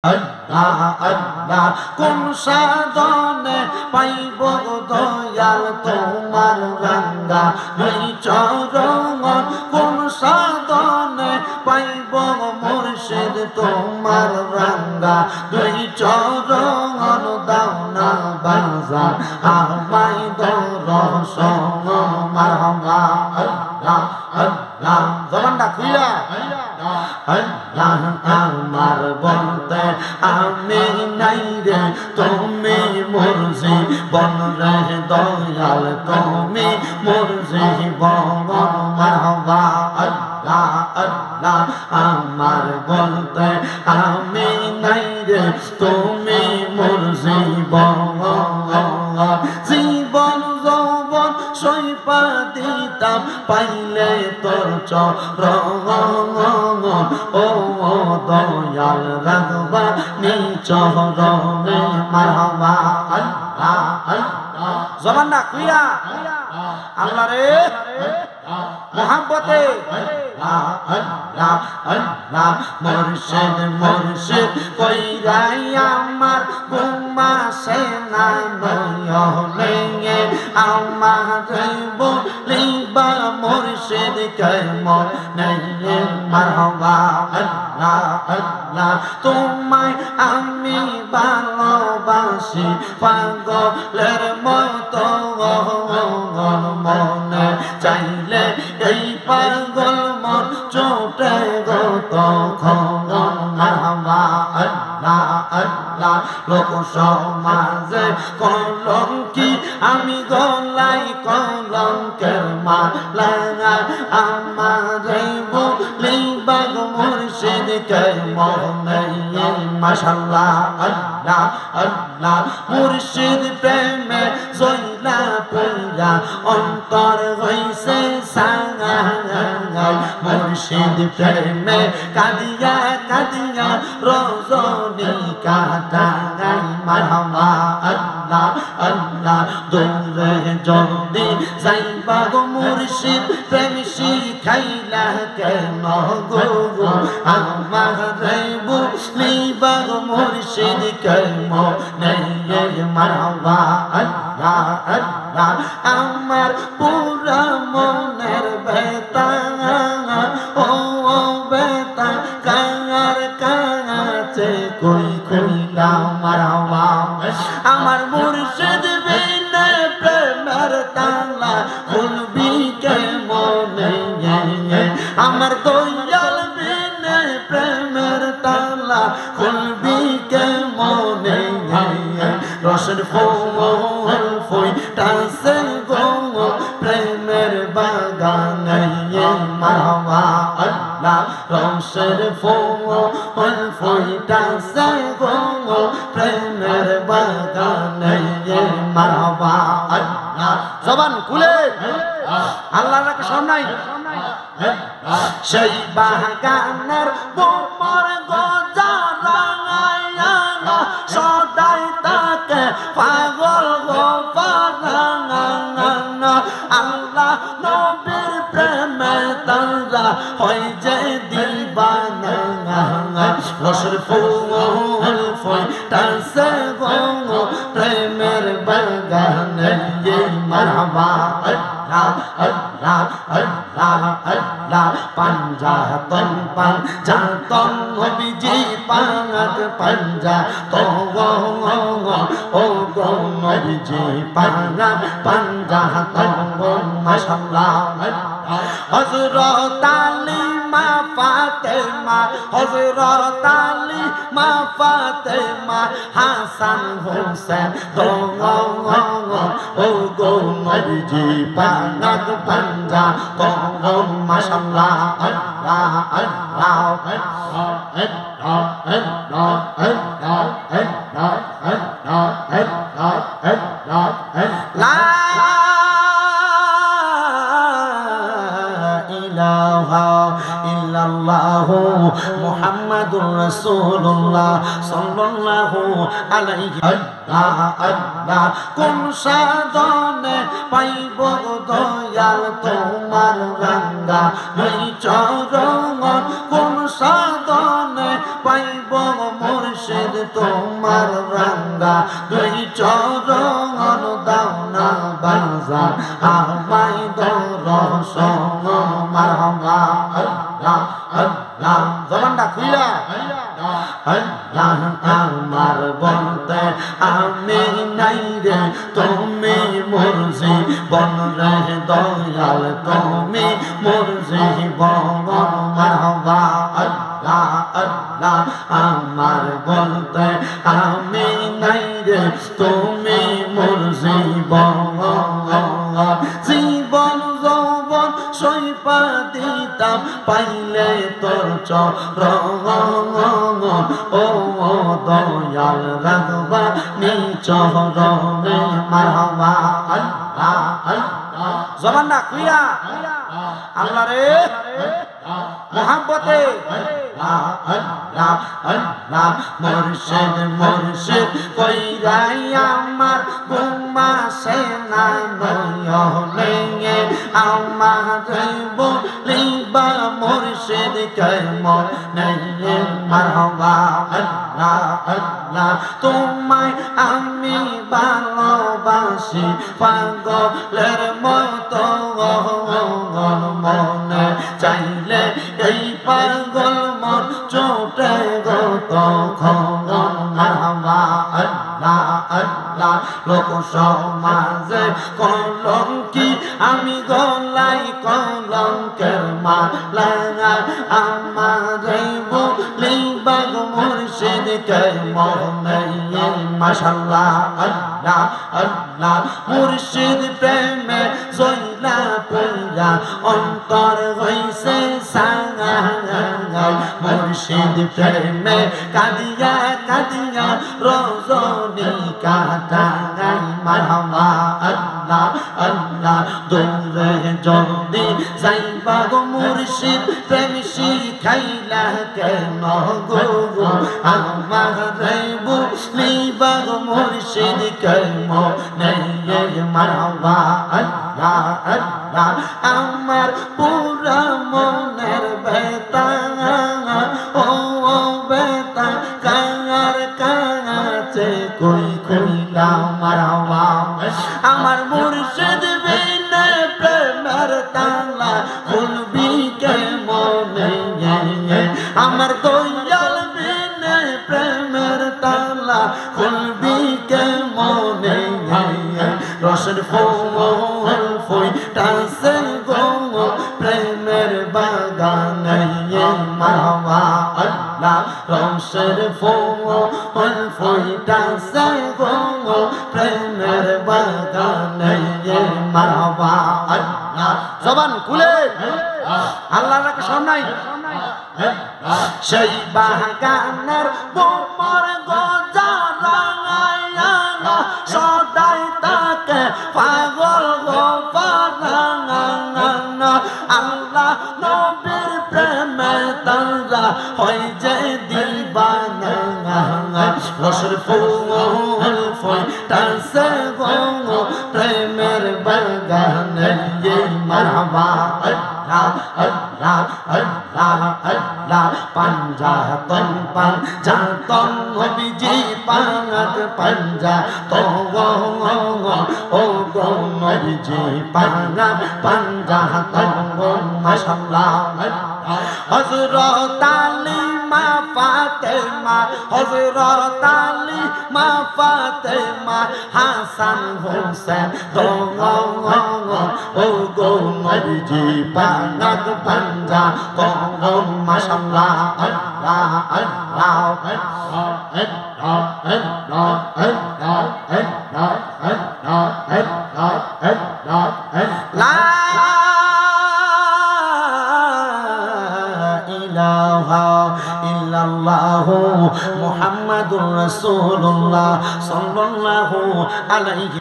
আল্লাহ আল্লাহ কোন সাধনে পাইব দয়াল তোমার রাঙ্গা দুই চরণ কোন সাধনে পাইব মুর্শিদ তোমার রাঙ্গা দুই চরণ দাও না বাজার আমায় দর্শন মারহাবা আল্লাহ আল্লাহ জবানটা খুইলা আল্লাহ আমার বলতে আমি নাই রে তুমি মুর্শি বন রে দয়াল তুমি মুর্শি বন মারহাবা আল্লাহ আল্লাহ আমার বলতে আমি নাই রে তুমি মুর্শি বন জীবন যৌবন সইপা দিতাম পাইলে তোর চরণ ও দয়াল রাগবা নিচরণে মারহাবা আল্লাহ আল্লাহ জবান না কুইয়া আল্লাহ রে মোহাব্বতে আল্লাহ আল্লাহ মুর্শিদ মুর্শিদ কইরাই আমার ঘুমাসে না নয়নে আমার বলিবা মুর্শিদ কেমন নেই মারহাবা আল্লাহ আল্লাহ তোমায় আমি ভালোবাসি পাগলের মতো মনে চাইলে এই পাগল মন চোটে গো তখন মারহাবা আল্লাহ আল্লাহ লোক সমাজে কলঙ্কি আমি গলাই কলঙ্কের মালা আমারে বলিবা মুর্শিদ কেমন মাশাআল্লাহ আল্লাহ আল্লাহ মুর্শিদ প্রেমে জয়লা পইরা অন্তর হইছে সাঙ্গাল মুর্শিদ প্রেমে কাঁদিয়া কাঁদিয়া রজনী কাটাই মারহাবা আল্লাহ আল্লাহ দূরে যদি যাইবা গো মুর্শিদ প্রেম শিখাইলা কেন গো আমারে বলিবা গো মুর্শিদ কেমন নেই মারহাবা আল্লাহ আল্লাহ আমার পুরা মনের বেতা ও বেতা কার কাছে কই কইলা মারহাবা আমার মুর্শিদ বিনে প্রেমের তালা খুলবি কেমন আমার দয়াল বিনে প্রেমের তালা খুলবি কেমন রসের ফুল ফুইটাছে গো প্রেমের বাগানে মারহাবা আল্লাহ রসের ফুল ফুইটাছে গো প্রেমের বাগানে মারহাবা আল্লাহ জবান খুলে আল্লাহর রাখে সামনে সেই বাগানের বোমার গজারা সদাই তাকে পাগল গো পারানা আল্লাহ নবীর প্রেমে তারা হয় যে দিবানা রসের ফুল ফুইটাছে গো প্রেমের বাগানে মারহাবা আল্লাহ আল্লাহ আল্লাহ আল্লাহ পাঞ্জাতন পাঞ্জাতন নবীজি পাক পাঞ্জাতন ও গো নবীজি পাক পাঞ্জাতন মাশাআল্লাহ হযরত আলী মা ফাতেমা হযরত আলী মা ফাতেমা হাসান হোসেন ও গো নবীজি পাক পাঞ্জাতন মাশাআল্লাহ আল্লাহ আল্লাহ লা ইলাহা ইল্লাল্লাহু মুহাম্মাদুর রাসূলুল্লাহ সাল্লাল্লাহু আলাইহি আল্লাহ আল্লাহ কোন সাধনে পাইব দয়াল তোমার রাঙ্গা দুই চরণ কোন সাধনে পাইব মুর্শিদ তোমার রাঙ্গা দুই চরণ দাও না বাজার আমায় দর্শন মারহাবা আল্লাহ আল্লাহ জবানটা খুইলা আল্লাহ আমার বলতে আমি নাই রে তুমি মুরজি বন রে দয়াল তুমি মুরজি বন মারহাবা আল্লাহ আল্লাহ আমার বলতে আমি নাই রে তুমি মুরজি বন জীবন যৌবন সইপা দিতাম পাইলে তোর চরণ ও দয়াল রাখবা নিচরণে মারহাবা আল্লাহ আল্লাহ জবান না খুইলা আল্লাহ রে মোহাব্বতে আল্লাহ আল্লাহ মুর্শিদ মুর্শিদ কইরাই আমার ঘুমাসে না নয়নে আমার বলিবা মুর্শিদ কেমন নেই মারহাবা আল্লাহ আল্লাহ তোমায় আমি ভালোবাসি পাগলের মতো মনে চাইলে এই পাগল মন চোটে গো তখন মারহাবা আল্লাহ আল্লাহ লোক সমাজে কলঙ্কি আমি গলাই কলঙ্কের মালা আমার বলিবা মুর্শিদ কেমনে মাশাআল্লাহ আল্লাহ আল্লাহ মুর্শিদ প্রেমে জয়লা পইরা অন্তর হইছে সাঙ্গাই মুর্শিদ প্রেমে কাঁদিয়া কাঁদিয়া রজনী কাটাই মারহাবা আল্লাহ আল্লাহ দূরে যদি যাইবা গো মুর্শিদ প্রেম শিখাইলা কেন গো আমার বুঝলিবা গো মুর্শিদ কেমনে মারহাবা আল্লাহ আল্লাহ আমার পুরা মনের বেতা ও বেতা কার কাছে কই কইলা মারহাবা আমার মুর্শিদ বিনে প্রেমের তালা খুলবি কেমনে আমার দয়াল বিনে প্রেমের তালা খুলবি কেমনে রসের ফুল ফুইতাছে গো প্রেমের বাগানে মারহাবা আল্লাহ রসের ফুল ফুইতাছে গো প্রেমের বাগানে মারহাবা আল্লাহ জবান খুলে আল্লাহর রাখে শোনাই সেই বাগানের বোমার গজারাঙায়া সদাই তাকে পাগল গো পারাঙাঙা আল্লাহ নবীর প্রেমে তারা হয় যে দিবানা রসের ফুল ফুইতাছে গো প্রেমের বাগানে মারহাবা আল্লাহ আল্লাহ আল্লাহ আল্লাহ পাঞ্জাতন পাঞ্জাতন নবীজি পাক পাঞ্জাতন ও গো নবীজি পাক পাঞ্জাতন মাশাআল্লাহ হযরত আলী মা ফাতেমা হযরত আলী মা ফাতেমা হাসান হোসেন ও গো নবীজি পাক পাঞ্জাতন মাশাআল্লাহ আল্লাহ আল্লাহ লা ইলাহা ইল্লাল্লাহু মুহাম্মাদুর রাসূলুল্লাহ সাল্লাল্লাহু আলাইহি